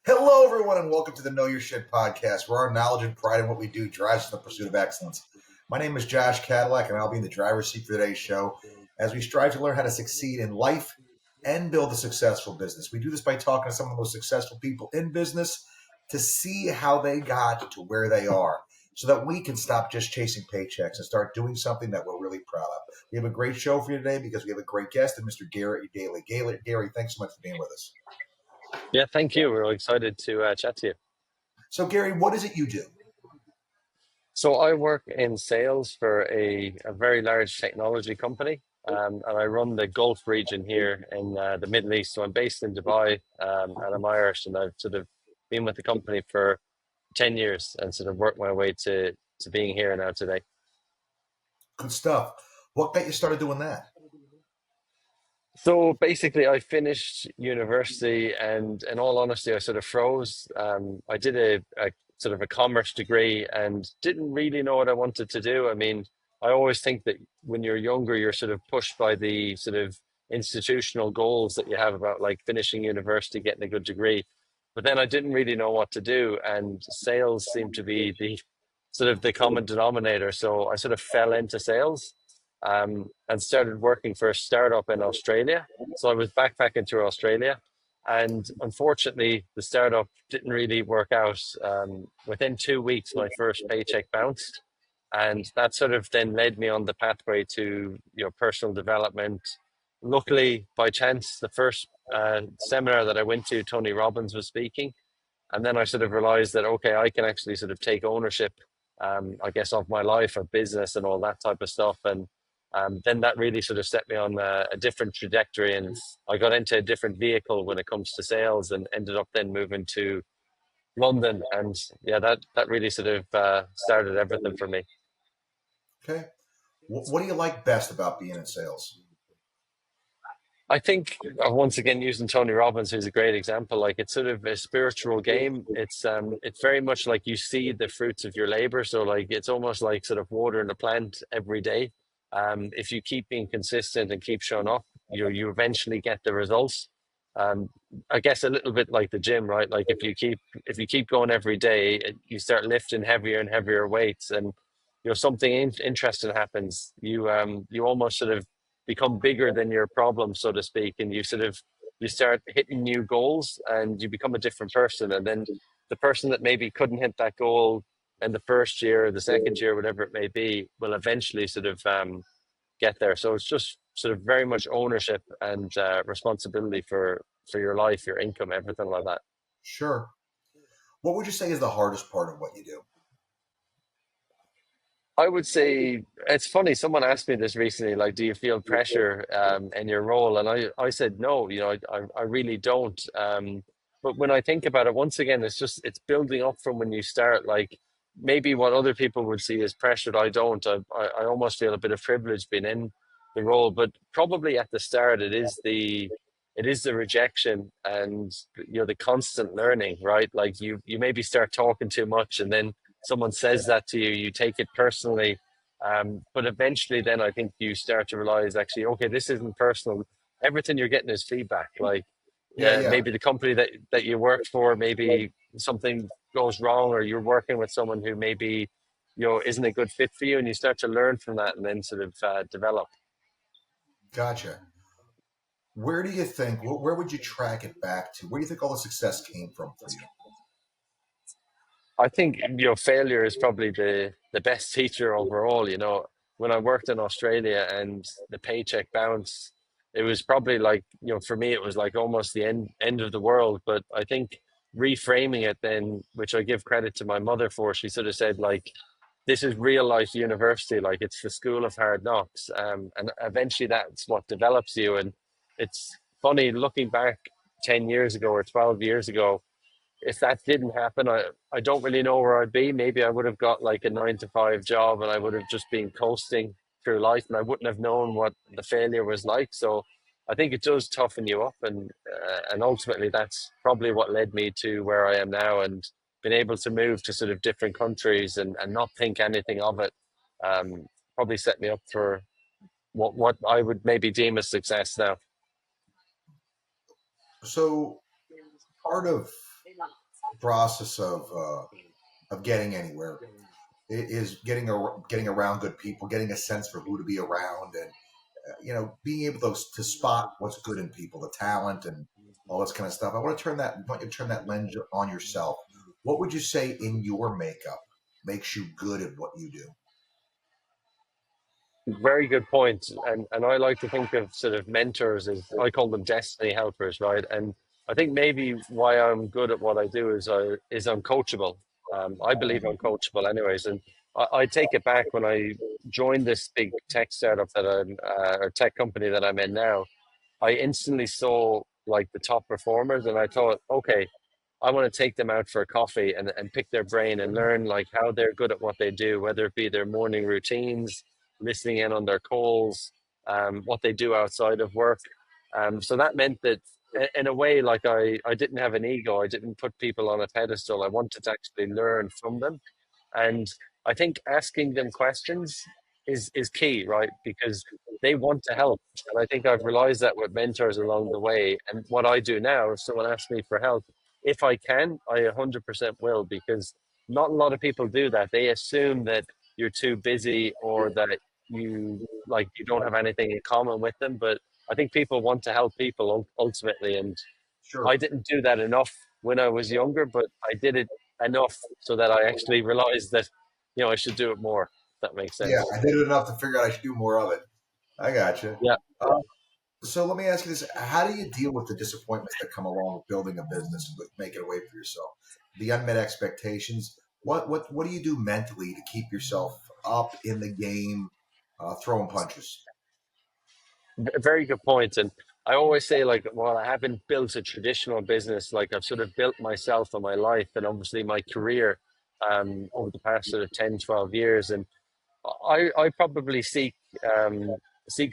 Hello, everyone, and welcome to the Know Your Shit podcast, where our knowledge and pride in what we do drives us in the pursuit of excellence. My name is Josh Cadillac, and I'll be in the driver's seat for today's show as we strive to learn how to succeed in life and build a successful business. We do this by talking to some of the most successful people in business to see how they got to where they are so that we can stop just chasing paychecks and start doing something that we're really proud of. We have a great show for you today because we have a great guest, and Mr. Bailey Gaylor. Gary, thanks so much for being with us. Yeah, thank you. We're excited to chat to you. So, Gary, what is it you do? So I work in sales for a very large technology company, and I run the Gulf region here in the Middle East. So I'm based in Dubai, and I'm Irish, and I've sort of been with the company for 10 years and sort of worked my way to being here now today. Good stuff. What got you started doing that? So basically, I finished university, and in all honesty, I sort of froze. I did a sort of a commerce degree and didn't really know what I wanted to do. I mean, I always think that when you're younger, you're sort of pushed by the sort of institutional goals that you have about like finishing university, getting a good degree. But then I didn't really know what to do, and sales seemed to be the sort of the common denominator. So I sort of fell into sales and started working for a startup in Australia. So I was backpacking through Australia, and unfortunately, the startup didn't really work out. Within 2 weeks, my first paycheck bounced, and that sort of then led me on the pathway to personal development. Luckily, by chance, the first seminar that I went to, Tony Robbins was speaking, and then I sort of realized that okay, I can actually sort of take ownership, I guess, of my life, of business, and all that type of stuff. And then that really sort of set me on a different trajectory, and I got into a different vehicle when it comes to sales, and ended up then moving to London. And yeah, that really sort of started everything for me. Okay. What do you like best about being in sales? I think once again using Tony Robbins, who's a great example, like it's sort of a spiritual game. It's very much like you see the fruits of your labor. So like it's almost like sort of watering a plant every day. If you keep being consistent and keep showing up, you eventually get the results. Um, I guess a little bit like the gym, right? Like if you keep going every day, you start lifting heavier and heavier weights, and something interesting happens. You almost sort of become bigger than your problem, so to speak, and you start hitting new goals, and you become a different person. And then the person that maybe couldn't hit that goal in the first year, or the second year, whatever it may be, will eventually sort of get there. So it's just sort of very much ownership and responsibility for your life, your income, everything like that. Sure. What would you say is the hardest part of what you do? I would say it's funny. Someone asked me this recently, like, do you feel pressure in your role? And I said no. I really don't. But when I think about it, once again, it's building up from when you start. Like maybe what other people would see as pressure, I don't. I almost feel a bit of privilege being in the role, but probably at the start, it is the rejection and the constant learning, right? Like you maybe start talking too much, and then someone says that to you, you take it personally. But eventually, then I think you start to realize actually, okay, this isn't personal. Everything you're getting is feedback. Like, Yeah, yeah. maybe the company that you work for, maybe something goes wrong, or you're working with someone who maybe isn't a good fit for you, and you start to learn from that, and then sort of develop. Gotcha. Where do you think, where would you track it back to? Where do you think all the success came from for you? I think failure is probably the best teacher overall. When I worked in Australia and the paycheck bounced, it was probably like for me it was like almost the end of the world. But I think reframing it then, which I give credit to my mother for, she sort of said like, this is real life university, like it's the school of hard knocks, and eventually that's what develops you. And it's funny looking back 10 years ago or 12 years ago, if that didn't happen, I don't really know where I'd be. Maybe I would have got like a 9 to 5 job, and I would have just been coasting through life, and I wouldn't have known what the failure was like. So I think it does toughen you up, and ultimately that's probably what led me to where I am now, and been able to move to sort of different countries and not think anything of it. Um, Probably set me up for what I would maybe deem as success now. So part of process of getting anywhere is getting around good people, getting a sense for who to be around, and being able to spot what's good in people, the talent, and all this kind of stuff. I want you to turn that lens on yourself. What would you say in your makeup makes you good at what you do? Very good point. And I like to think of sort of mentors as I call them destiny helpers, right? And I think maybe why I'm good at what I do is I'm coachable. I believe I'm coachable, anyways. And I take it back when I joined this big tech startup that I'm or tech company that I'm in now. I instantly saw like the top performers, and I thought, okay, I want to take them out for a coffee and pick their brain and learn like how they're good at what they do, whether it be their morning routines, listening in on their calls, what they do outside of work. So that meant that in a way, like I didn't have an ego. I didn't put people on a pedestal. I wanted to actually learn from them. And I think asking them questions is key, right? Because they want to help. And I think I've realized that with mentors along the way. And what I do now, if someone asks me for help, if I can, I 100% will, because not a lot of people do that. They assume that you're too busy or that you don't have anything in common with them. But I think people want to help people ultimately. And I Sure. didn't do that enough when I was younger, but I did it enough so that I actually realized that, I should do it more. If that makes Yeah, sense. I did it enough to figure out I should do more of it. I got you. Yeah. So let me ask you this: how do you deal with the disappointments that come along with building a business, with making a way for yourself, the unmet expectations? What do you do mentally to keep yourself up in the game, throwing punches? Very good point. And I always say, like, well, I haven't built a traditional business. Like, I've sort of built myself and my life and obviously my career over the past sort of 10, 12 years. And I probably seek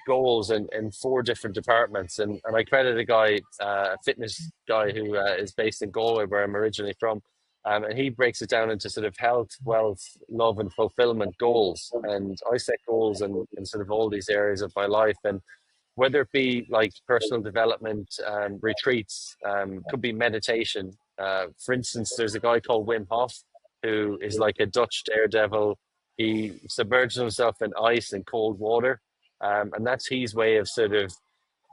goals in four different departments, and I credit a guy, a fitness guy who is based in Galway, where I'm originally from, and he breaks it down into sort of health, wealth, love, and fulfillment goals. And I set goals in sort of all these areas of my life, and whether it be like personal development retreats, could be meditation. For instance, there's a guy called Wim Hof who is like a Dutch daredevil. He submerges himself in ice and cold water, and that's his way of sort of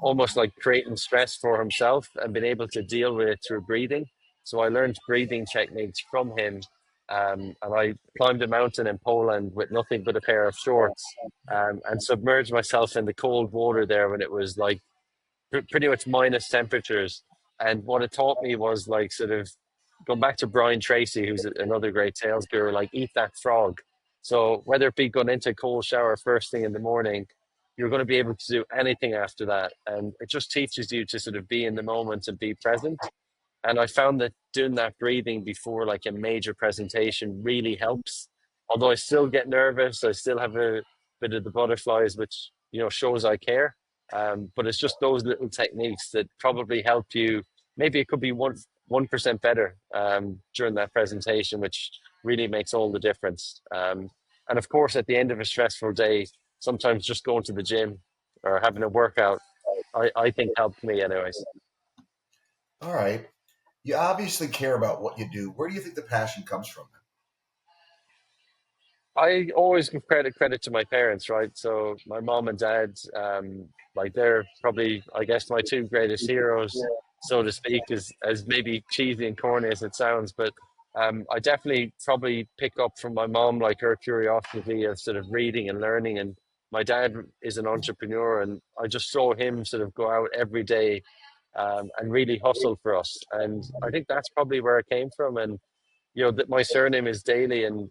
almost like creating stress for himself and being able to deal with it through breathing. So I learned breathing techniques from him, and I climbed a mountain in Poland with nothing but a pair of shorts, and submerged myself in the cold water there when it was like pretty much minus temperatures. And what it taught me was like sort of going back to Brian Tracy, who's another great sales guru, like eat that frog. So whether it be going into a cold shower first thing in the morning, you're going to be able to do anything after that. And it just teaches you to sort of be in the moment and be present. And I found that doing that breathing before like a major presentation really helps. Although I still get nervous, I still have a bit of the butterflies, which shows I care. But it's just those little techniques that probably help you. Maybe it could be 1% better during that presentation, which really makes all the difference. And of course, at the end of a stressful day, sometimes just going to the gym or having a workout, I think helped me, anyways. All right. You obviously care about what you do. Where do you think the passion comes from? I always give credit to my parents, right? So my mom and dad, like they're probably, I guess, my two greatest heroes, so to speak, as maybe cheesy and corny as it sounds, but I definitely probably pick up from my mom, like her curiosity of sort of reading and learning, and my dad is an entrepreneur, and I just saw him sort of go out every day and really hustle for us, and I think that's probably where it came from, and that my surname is Daly, and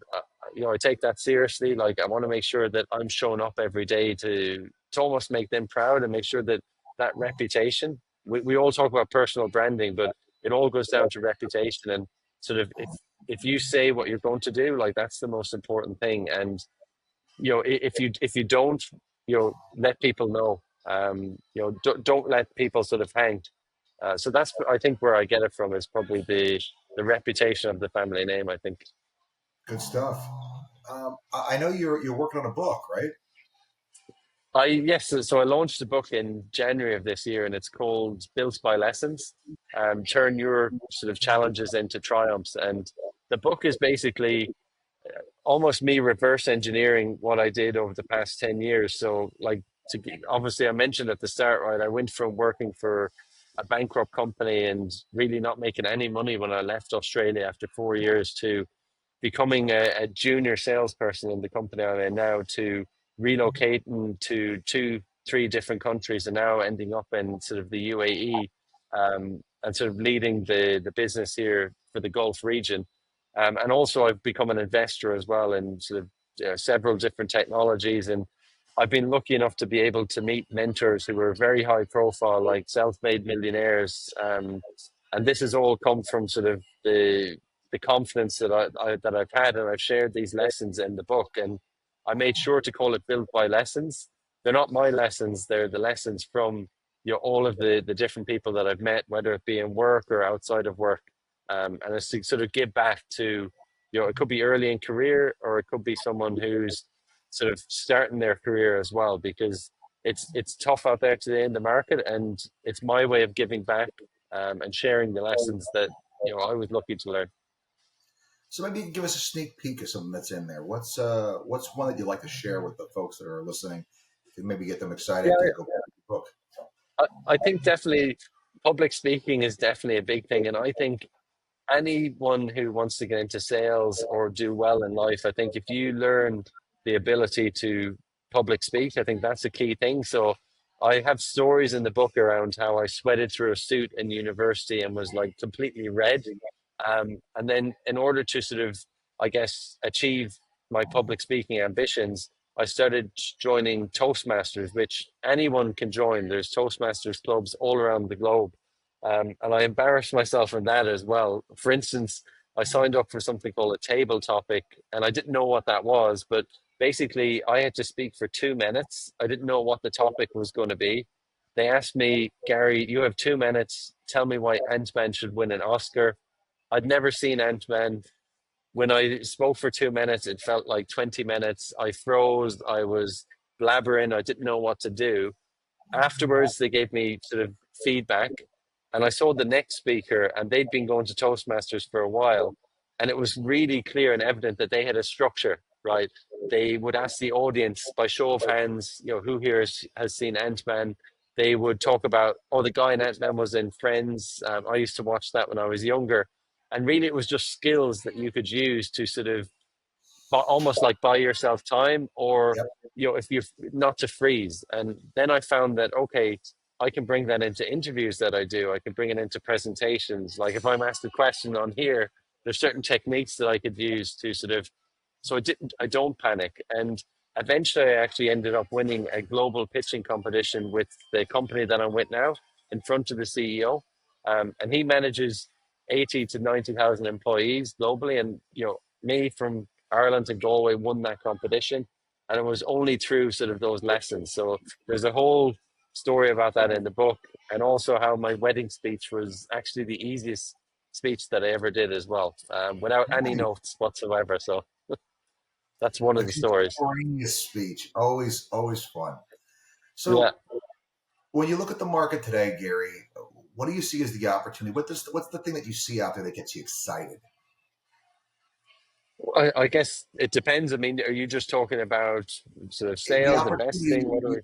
I take that seriously. Like I want to make sure that I'm showing up every day to almost make them proud and make sure that that reputation. We all talk about personal branding, but it all goes down to reputation and sort of if you say what you're going to do, like that's the most important thing. And if you don't, let people know. Don't let people sort of hang. So that's I think where I get it from is probably the reputation of the family name. I think. Good stuff. I know you're working on a book, right? Yes, so I launched a book in January of this year, and it's called Built by Lessons. Turn your sort of challenges into triumphs. And the book is basically almost me reverse engineering what I did over the past 10 years. So, like, obviously, I mentioned at the start, right? I went from working for a bankrupt company and really not making any money when I left Australia after 4 years to becoming a junior salesperson in the company I'm in now, to relocating to two, three different countries, and now ending up in sort of the UAE, and sort of leading the business here for the Gulf region. And also, I've become an investor as well in sort of several different technologies. And I've been lucky enough to be able to meet mentors who were very high profile, like self-made millionaires. And this has all come from sort of the confidence that that I've had, and I've shared these lessons in the book. And I made sure to call it Built by Lessons. They're not my lessons; they're the lessons from all of the different people that I've met, whether it be in work or outside of work. And it's to sort of give back to it could be early in career, or it could be someone who's sort of starting their career as well, because it's tough out there today in the market, and it's my way of giving back, and sharing the lessons that I was lucky to learn. So maybe you can give us a sneak peek of something that's in there. What's one that you'd like to share with the folks that are listening to maybe get them Yeah, excited to go back to the book? I think definitely public speaking is definitely a big thing. And I think anyone who wants to get into sales or do well in life, I think if you learn the ability to public speak, I think that's a key thing. So I have stories in the book around how I sweated through a suit in university and was like completely red. And then in order to sort of, I guess, achieve my public speaking ambitions, I started joining Toastmasters, which anyone can join. There's Toastmasters clubs all around the globe. And I embarrassed myself in that as well. For instance, I signed up for something called a table topic, and I didn't know what that was, but basically I had to speak for 2 minutes. I didn't know what the topic was going to be. They asked me, Gary, you have 2 minutes. Tell me why Ant-Man should win an Oscar. I'd never seen Ant-Man. When I spoke for 2 minutes, it felt like 20 minutes. I froze. I was blabbering. I didn't know what to do. Afterwards, they gave me sort of feedback, and I saw the next speaker, and they'd been going to Toastmasters for a while, and it was really clear and evident that they had a structure, right? They would ask the audience by show of hands, who here has seen Ant-Man. They would talk about, oh, the guy in Ant-Man was in Friends. I used to watch that when I was younger. And really, it was just skills that you could use to sort of almost like buy yourself time, or Yep. if you not to freeze. And then I found that, okay, I can bring that into interviews that I do. I can bring it into presentations. Like if I'm asked a question on here, there's certain techniques that I could use to sort of, so I don't panic. And eventually I actually ended up winning a global pitching competition with the company that I'm with now, in front of the CEO. And he manages 80 to 90,000 employees globally. And me from Ireland and Galway won that competition, and it was only through sort of those lessons. So there's a whole story about that in the book, and also how my wedding speech was actually the easiest speech that I ever did as well, without any Nice. notes whatsoever. So that's one of A the stories. contemporaneous speech, always fun. Yeah. So when you look at the market today, Gary, what do you see as the opportunity? What's the thing that you see out there that gets you excited? I guess it depends. I mean, are you just talking about sort of The sales, investing? What are opportunity,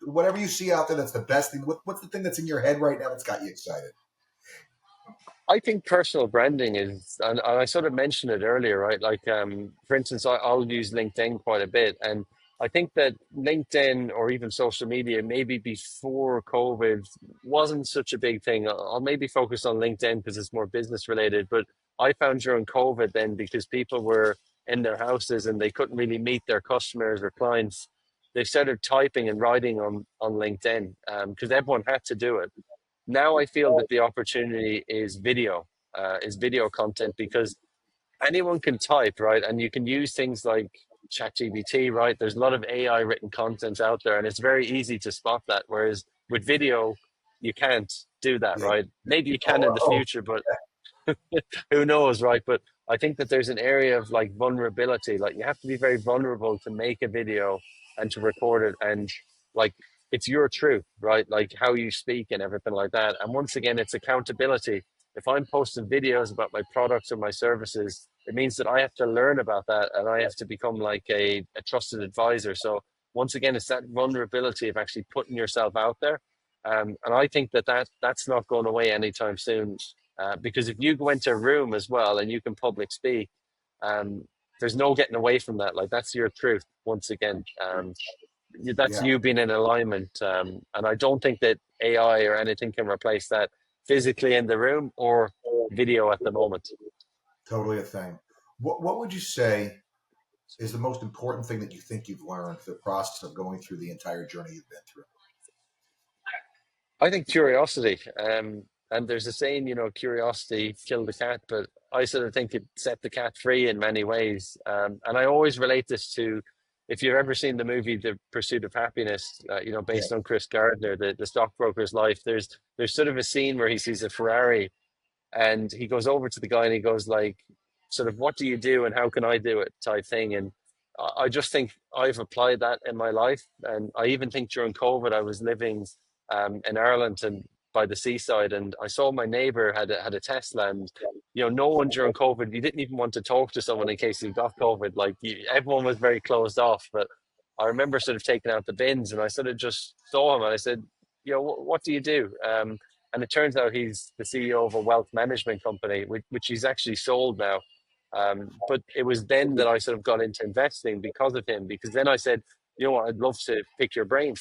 we? whatever you see out there, that's the best thing. What's the thing that's in your head right now that's got you excited? I think personal branding is, and I sort of mentioned it earlier, right? Like, for instance, I'll use LinkedIn quite a bit. And I think that LinkedIn, or even social media, maybe before COVID, wasn't such a big thing. I'll maybe focus on LinkedIn because it's more business related. But I found during COVID then, because people were in their houses and they couldn't really meet their customers or clients, they started typing and writing on LinkedIn, because everyone had to do it. Now I feel that the opportunity is video content, because anyone can type, right? And you can use things like ChatGPT, right? There's a lot of AI written content out there, and it's very easy to spot that. Whereas with video, you can't do that, Yeah. right? Maybe you can in the Oh, future, but who knows, right? But I think that there's an area of like vulnerability. Like you have to be very vulnerable to make a video and to record it. And like it's your truth, right? Like how you speak and everything like that. And once again, it's accountability. If I'm posting videos about my products or my services, it means that I have to learn about that and I have to become like a trusted advisor. So once again, it's that vulnerability of actually putting yourself out there. And I think that's not going away anytime soon. Because if you go into a room as well and you can public speak, um, there's no getting away from that. Like that's your truth. Once again, that's Yeah, you being in alignment. And I don't think that AI or anything can replace that physically in the room or video at the moment. totally a thing. What would you say is the most important thing that you think you've learned through the process of going through the entire journey you've been through? I think curiosity. And there's a saying, curiosity killed the cat, but I sort of think it set the cat free in many ways. And I always relate this to, if you've ever seen the movie The Pursuit of Happiness, Yeah, based on Chris Gardner, the stockbroker's life. There's sort of a scene where he sees a Ferrari and he goes over to the guy and he goes like, sort of, what do you do and how can I do it type thing. And I just think I've applied that in my life. And I even think during COVID I was living in Ireland and by the seaside, and I saw my neighbor had a Tesla. And no one during COVID, you didn't even want to talk to someone in case you got COVID. Like everyone was very closed off. But I remember sort of taking out the bins and I sort of just saw him and I said, what do you do? And it turns out he's the CEO of a wealth management company, which he's actually sold now. But it was then that I sort of got into investing because of him, because then I said, you know what, I'd love to pick your brain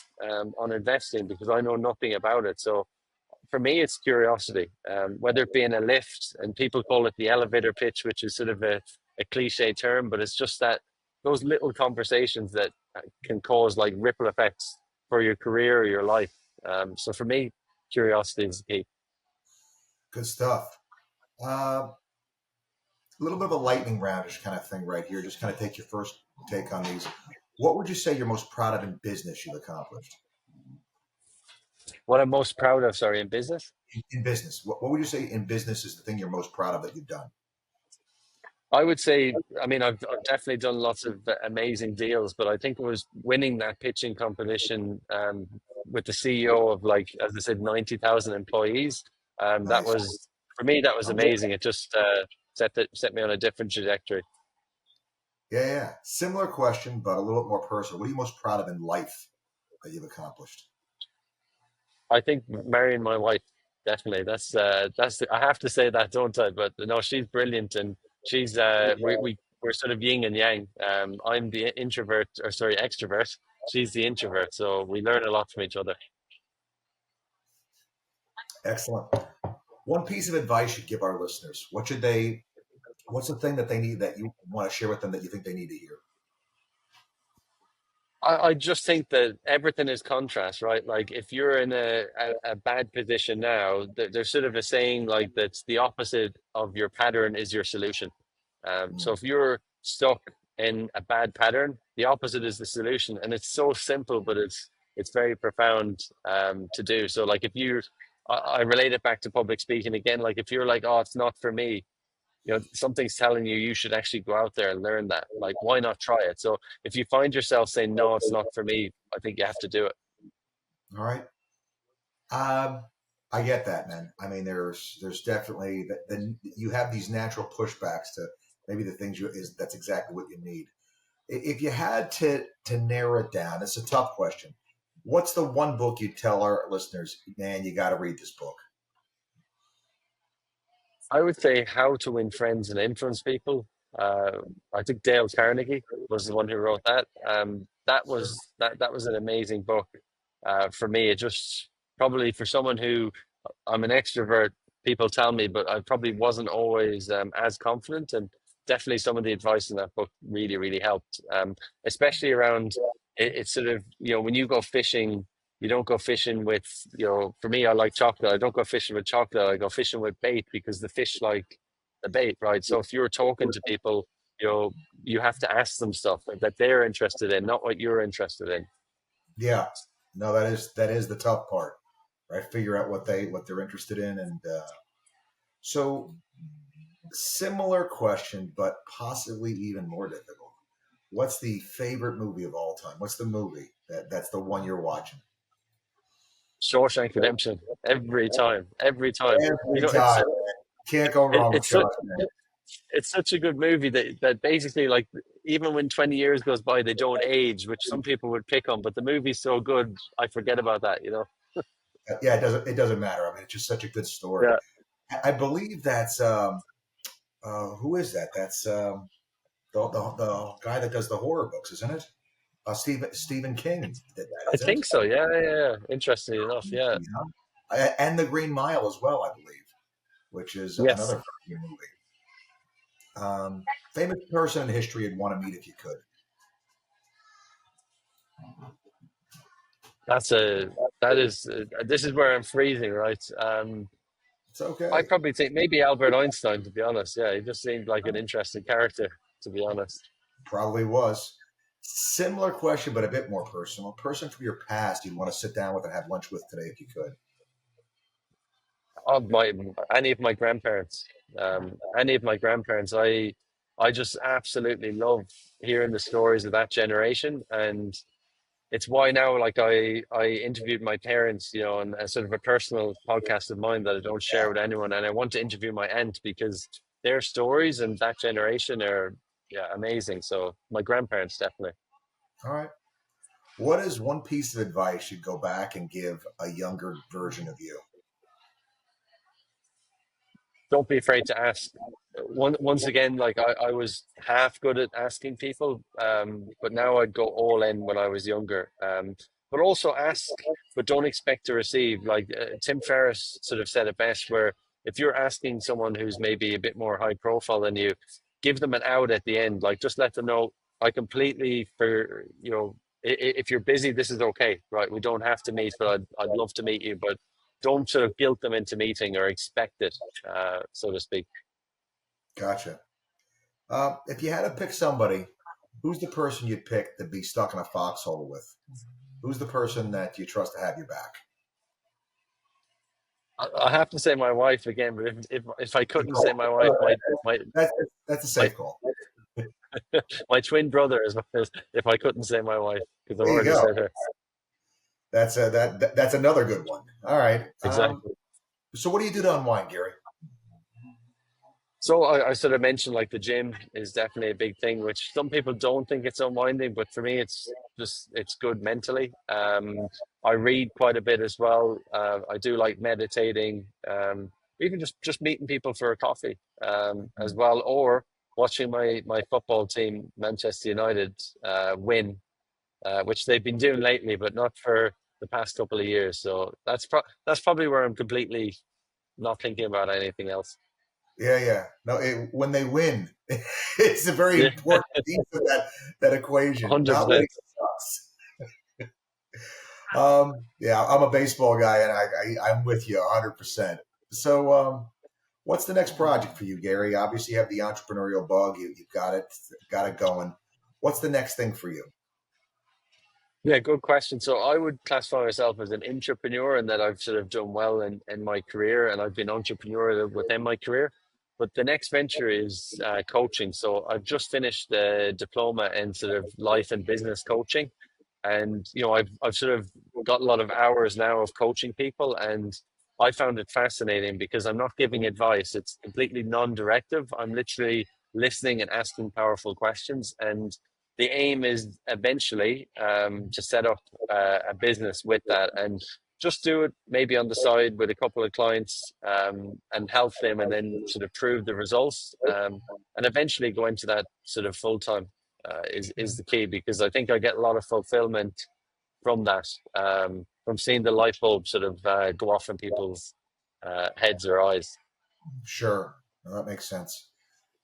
on investing because I know nothing about it. So for me, it's curiosity, whether it be in a lift, and people call it the elevator pitch, which is sort of a cliche term, but it's just that those little conversations that can cause like ripple effects for your career or your life. So for me, curiosity is the key. good stuff. A little bit of a lightning roundish kind of thing right here. Just kind of take your first take on these. What would you say you're most proud of in business you've accomplished? What I'm most proud of, sorry, in business, In business, what would you say in business is the thing you're most proud of that you've done? I would say, I mean, I've definitely done lots of amazing deals, but I think it was winning that pitching competition with the CEO of, like, as I said, 90,000 employees. That Nice. was, for me, that was amazing. It just set me on a different trajectory. Yeah, yeah. Similar question, but a little bit more personal. What are you most proud of in life that you've accomplished? I think marrying my wife, definitely. I have to say that, don't I? But no, she's brilliant, and she's we're sort of yin and yang. I'm the introvert, or sorry, extrovert. She's the introvert, so we learn a lot from each other. Excellent. One piece of advice you'd give our listeners. What should they? What's the thing that they need that you want to share with them that you think they need to hear? I just think that everything is contrast, right? Like if you're in a bad position now, there's sort of a saying like that's the opposite of your pattern is your solution. So Mm, if you're stuck in a bad pattern, the opposite is the solution, and it's so simple, but it's very profound to do. So like if I relate it back to public speaking again. Like if you're like, oh, it's not for me, something's telling you should actually go out there and learn that. Like, why not try it? So if you find yourself saying, no, it's not for me, I think you have to do it. all right. Um, I get that, man. I mean, there's definitely that. Then you have these natural pushbacks to maybe the things you is that's exactly what you need. If you had to narrow it down, it's a tough question. What's the one book you'd tell our listeners, man, you got to read this book? I would say How to Win Friends and Influence People. Uh, I think Dale Carnegie was the one who wrote that. That was an amazing book for me. It just probably for someone who I'm an extrovert, people tell me, but I probably wasn't always as confident. And definitely some of the advice in that book really, really helped, especially around it's sort of, when you go fishing, you don't go fishing with, for me, I like chocolate. I don't go fishing with chocolate. I go fishing with bait because the fish like the bait, right? So if you're talking to people, you know, you have to ask them stuff that they're interested in, not what you're interested in. Yeah, no, that is the tough part, right? Figure out what they're interested in, and so similar question, but possibly even more difficult. What's the favorite movie of all time? What's the movie? That's the one you're watching Shawshank Redemption. Every time. You every know, time. Can't go wrong with it's such Shawshank. it's such a good movie that basically, like, even when 20 years goes by, they don't age, which some people would pick on. But the movie's so good, I forget about that. You know. Yeah, it doesn't matter. I mean, it's just such a good story. Yeah, I believe that's who is that? That's the guy that does the horror books, isn't it? Stephen King did that, I isn't it? think so. Yeah, yeah, yeah. Interestingly enough, yeah. And the Green Mile as well, I believe, which is Yes, another movie. Famous person in history you'd want to meet if you could. that's a that is this is where I'm freezing, right? It's I okay. probably think maybe Albert Einstein, to be honest. Yeah, he just seemed like an interesting character, to be honest. Probably was. Similar question, but a bit more personal. A person from your past you'd want to sit down with and have lunch with today if you could. Of my any of my grandparents, any of my grandparents, I just absolutely love hearing the stories of that generation, and it's why now, like, I interviewed my parents, you know, on a sort of a personal podcast of mine that I don't share with anyone, and I want to interview my aunt because their stories and that generation are, yeah, amazing. So my grandparents definitely. All right. What is one piece of advice you'd go back and give a younger version of you? Don't be afraid to ask. Once again, like, I was half good at asking people, but now I'd go all in when I was younger. But also ask, but don't expect to receive. Like, Tim Ferriss sort of said it best, where if you're asking someone who's maybe a bit more high profile than you, give them an out at the end. Like, just let them know, I completely, for, you know, if you're busy, this is okay, right? We don't have to meet, but I'd love to meet you, but don't sort of guilt them into meeting or expect it, so to speak. Gotcha. If you had to pick somebody, who's the person you'd pick to be stuck in a foxhole with? Who's the person that you trust to have your back? I have to say my wife again, but if I couldn't say my wife, my That's that's a my safe call. my twin brother, as well, as if I couldn't say my wife, because I've There you already go. said her. That's another good one. All right. Exactly. So what do you do to unwind, Gary? So I sort of mentioned, like, the gym is definitely a big thing, which some people don't think it's unwinding, but for me, it's good mentally. I read quite a bit as well. I do like meditating, even just meeting people for a coffee, as well, or watching my football team, Manchester United, win, which they've been doing lately, but not for the past couple of years. So that's probably where I'm completely not thinking about anything else. Yeah, yeah. No, when they win, it's a very Yeah, important piece of that equation. Not winning 100%. sucks. Yeah, I'm a baseball guy, and I'm with you 100%. So, what's the next project for you, Gary? Obviously, you have the entrepreneurial bug. You've got it going. What's the next thing for you? Yeah, good question. So I would classify myself as an entrepreneur, and that I've sort of done well in my career, and I've been entrepreneurial within my career. But the next venture is coaching. So I've just finished the diploma in sort of life and business coaching, and you know, I've sort of got a lot of hours now of coaching people, and I found it fascinating because I'm not giving advice. It's completely non-directive. I'm literally listening and asking powerful questions, and the aim is eventually, to set up a business with that, and just do it maybe on the side with a couple of clients, and help them, and then sort of prove the results, and eventually go into that sort of full time, is the key, because I think I get a lot of fulfillment from that, from seeing the light bulb sort of go off in people's heads or eyes. Sure, no, that makes sense.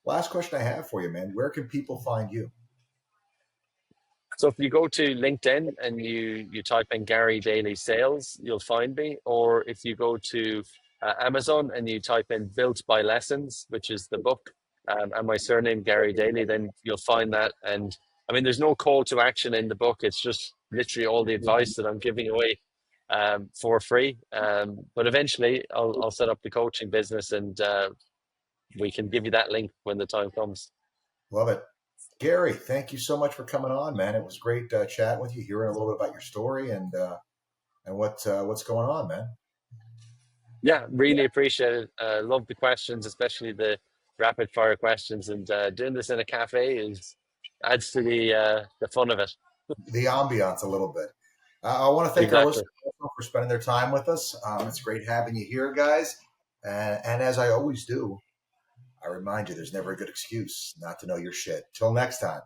Last question I have for you, man. Where can people find you? So if you go to LinkedIn and you type in Gary Daily Sales, you'll find me. Or if you go to Amazon and you type in Built by Lessons, which is the book, and my surname Gary Daily, then you'll find that. And I mean, there's no call to action in the book. It's just literally all the advice that I'm giving away, for free. But eventually, I'll set up the coaching business, and we can give you that link when the time comes. Love it. Gary, thank you so much for coming on, man. It was great chatting with you, hearing a little bit about your story and what's going on, man. Yeah, really appreciate it. Love the questions, especially the rapid fire questions. And doing this in a cafe is adds to the fun of it. The ambiance a little bit. I want to thank our Exactly. listeners also for spending their time with us. It's great having you here, guys. And as I always do, I remind you, there's never a good excuse not to know your shit. Till next time.